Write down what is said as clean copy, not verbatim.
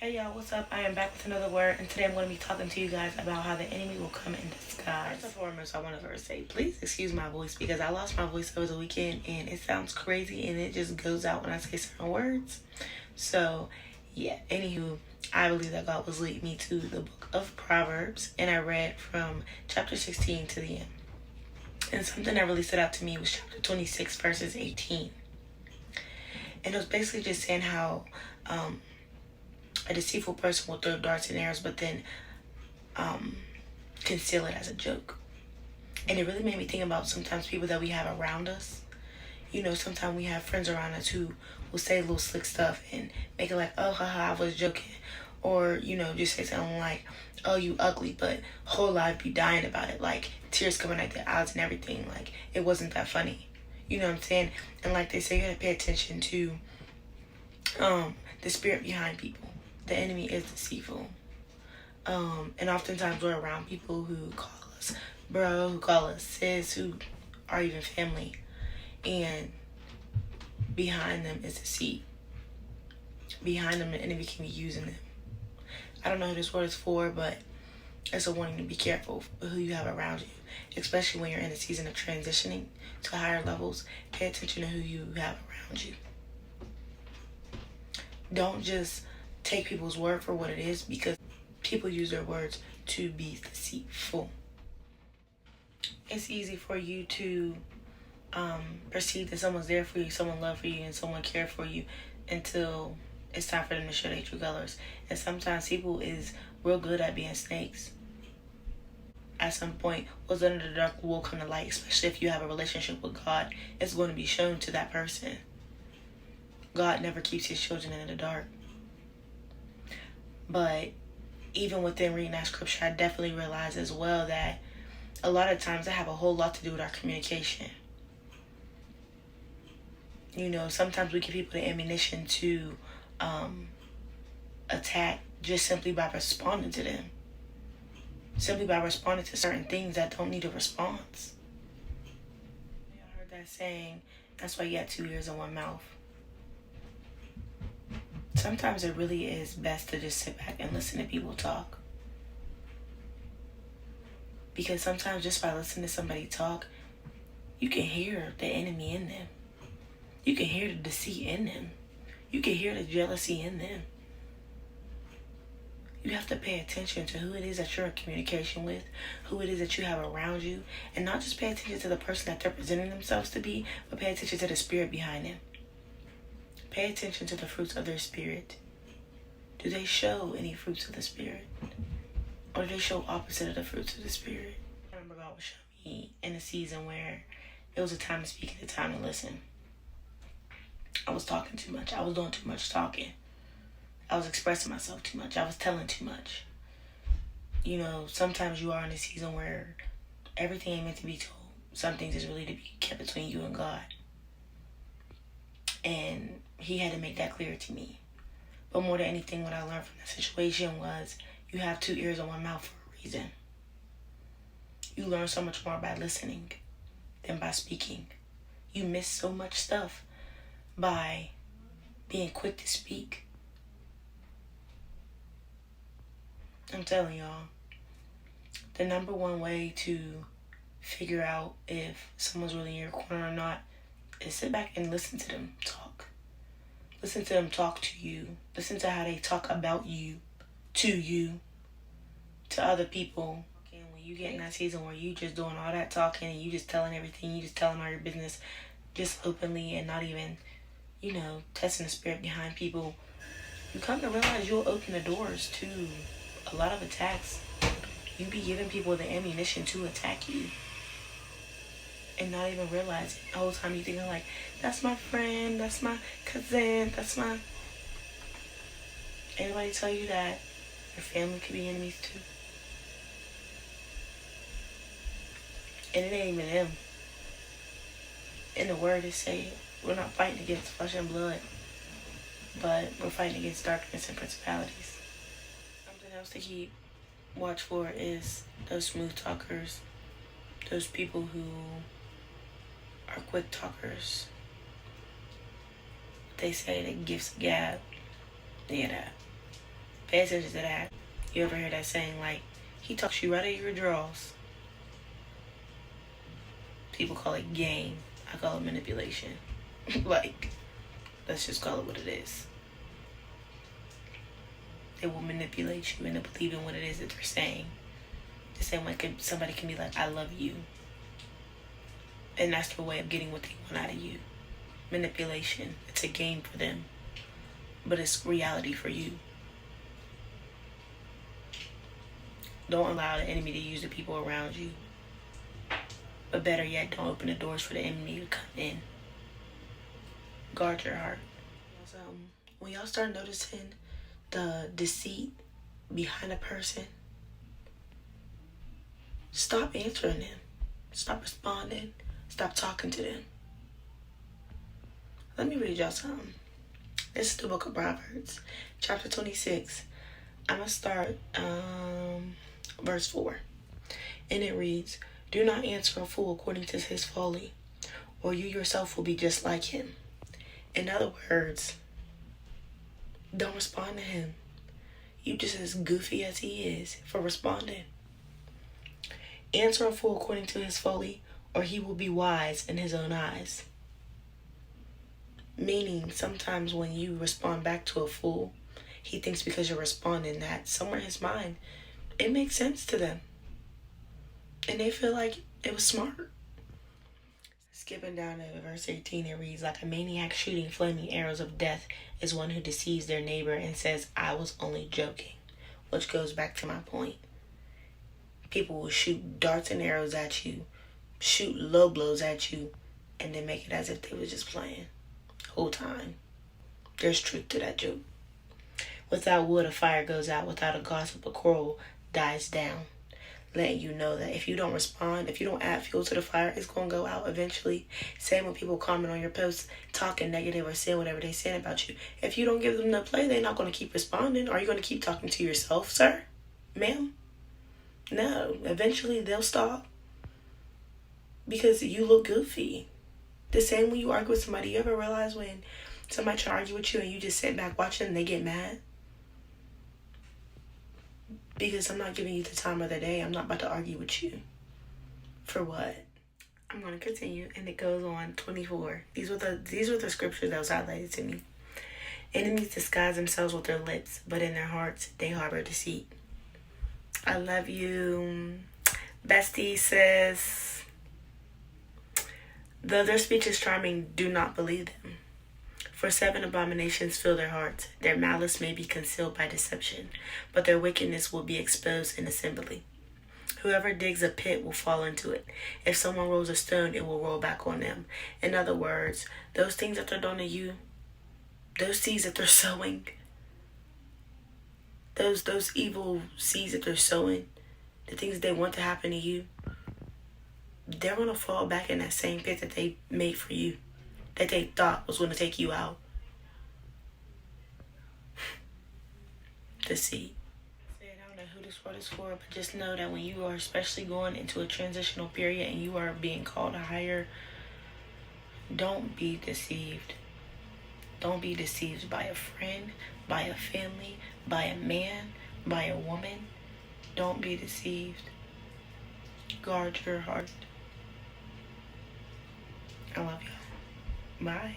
Hey y'all, what's up? I am back with another word, and today I'm going to be talking to you guys about how the enemy will come in disguise. First and foremost, I want to first say, please excuse my voice because I lost my voice over the weekend and it sounds crazy and it just goes out when I say certain words. So, yeah, anywho, I believe that God was leading me to the book of Proverbs, and I read from chapter 16 to the end. And something that really stood out to me was chapter 26, verses 18. And it was basically just saying how a deceitful person will throw darts and arrows, but then conceal it as a joke. And it really made me think about sometimes people that we have around us. You know, sometimes we have friends around us who will say little slick stuff and make it like, oh, haha, I was joking. Or, you know, just say something like, oh, you ugly, but whole life be dying about it. Like, tears coming out their eyes and everything. Like, it wasn't that funny. You know what I'm saying? And like they say, you gotta pay attention to the spirit behind people. The enemy is deceitful. And oftentimes we're around people who call us bro, who call us sis, who are even family. And behind them is deceit. Behind them, the enemy can be using them. I don't know who this word is for, but it's a warning to be careful with who you have around you, especially when you're in a season of transitioning to higher levels. Pay attention to who you have around you. Don't just take people's word for what it is, because people use their words to be deceitful. It's easy for you to perceive that someone's there for you, someone love for you, and someone care for you until it's time for them to show their true colors. And sometimes people is real good at being snakes. At some point, what's under the dark will come to light, especially if you have a relationship with God. It's going to be shown to that person. God never keeps his children in the dark. But even within reading that scripture, I definitely realized as well that a lot of times I have a whole lot to do with our communication. You know, sometimes we give people the ammunition to attack just simply by responding to them. Simply by responding to certain things that don't need a response. I heard that saying, that's why you got two ears and one mouth. Sometimes it really is best to just sit back and listen to people talk. Because sometimes just by listening to somebody talk, you can hear the enemy in them. You can hear the deceit in them. You can hear the jealousy in them. You have to pay attention to who it is that you're in communication with, who it is that you have around you, and not just pay attention to the person that they're presenting themselves to be, but pay attention to the spirit behind them. Pay attention to the fruits of their spirit. Do they show any fruits of the spirit? Or do they show opposite of the fruits of the spirit? I remember God was showing me in a season where it was a time to speak and a time to listen. I was talking too much. I was doing too much talking. I was expressing myself too much. I was telling too much. You know, sometimes you are in a season where everything ain't meant to be told. Some things is really to be kept between you and God. And he had to make that clear to me. But more than anything, what I learned from that situation was you have two ears and one mouth for a reason. You learn so much more by listening than by speaking. You miss so much stuff by being quick to speak. I'm telling y'all, the number one way to figure out if someone's really in your corner or not is sit back and listen to them talk. Listen to them talk to you. Listen to how they talk about you, to other people. And when you get in that season where you just doing all that talking and you just telling everything, you just telling all your business just openly and not even, you know, testing the spirit behind people, you come to realize you'll open the doors to a lot of attacks. You be giving people the ammunition to attack you. And not even realize it. The whole time you thinking like, that's my friend, that's my cousin, that's my... Anybody tell you that your family could be enemies too? And it ain't even them. In the word it say, we're not fighting against flesh and blood, but we're fighting against darkness and principalities. Something else to keep watch for is those smooth talkers, those people who are quick talkers. They say that gifts gab. Yeah, that. Pay attention to that. You ever hear that saying like, he talks you right out of your drawers? People call it game. I call it manipulation. Like, let's just call it what it is. They will manipulate you into believing what it is that they're saying. The same way somebody can be like, I love you. And that's their way of getting what they want out of you. Manipulation. It's a game for them. But it's reality for you. Don't allow the enemy to use the people around you. But better yet, don't open the doors for the enemy to come in. Guard your heart. When y'all start noticing the deceit behind a person, stop answering them. Stop responding. Stop talking to them. Let me read y'all something. This is the book of Proverbs, chapter 26. I'm going to start verse 4. And it reads, do not answer a fool according to his folly, or you yourself will be just like him. In other words, don't respond to him. You just as goofy as he is for responding. Answer a fool according to his folly, or he will be wise in his own eyes. Meaning, sometimes when you respond back to a fool, he thinks because you're responding that somewhere in his mind, it makes sense to them. And they feel like it was smart. Skipping down to verse 18, it reads, like a maniac shooting flaming arrows of death is one who deceives their neighbor and says, I was only joking. Which goes back to my point. People will shoot darts and arrows at you, shoot low blows at you, and then make it as if they were just playing. Whole time. There's truth to that joke. Without wood, a fire goes out. Without a gossip, a quarrel dies down. Letting you know that if you don't respond, if you don't add fuel to the fire, it's going to go out eventually. Same when people comment on your posts, talking negative or saying whatever they're saying about you. If you don't give them the play, they're not going to keep responding. Are you going to keep talking to yourself, sir? Ma'am? No. Eventually, they'll stop. Because you look goofy. The same when you argue with somebody. You ever realize when somebody try to argue with you and you just sit back watching and they get mad? Because I'm not giving you the time of the day. I'm not about to argue with you. For what? I'm going to continue. And it goes on 24. These were the scriptures that was highlighted to me. Enemies disguise themselves with their lips, but in their hearts they harbor deceit. I love you. Bestie says, though their speech is charming, do not believe them. For 7 abominations fill their hearts. Their malice may be concealed by deception, but their wickedness will be exposed in assembly. Whoever digs a pit will fall into it. If someone rolls a stone, it will roll back on them. In other words, those things that they're doing to you, those seeds that they're sowing, those evil seeds that they're sowing, the things they want to happen to you, they're going to fall back in that same pit that they made for you, that they thought was going to take you out. The seed. I don't know who this word is for, but just know that when you are especially going into a transitional period and you are being called higher, don't be deceived. Don't be deceived by a friend, by a family, by a man, by a woman. Don't be deceived. Guard your heart. I love y'all. Bye.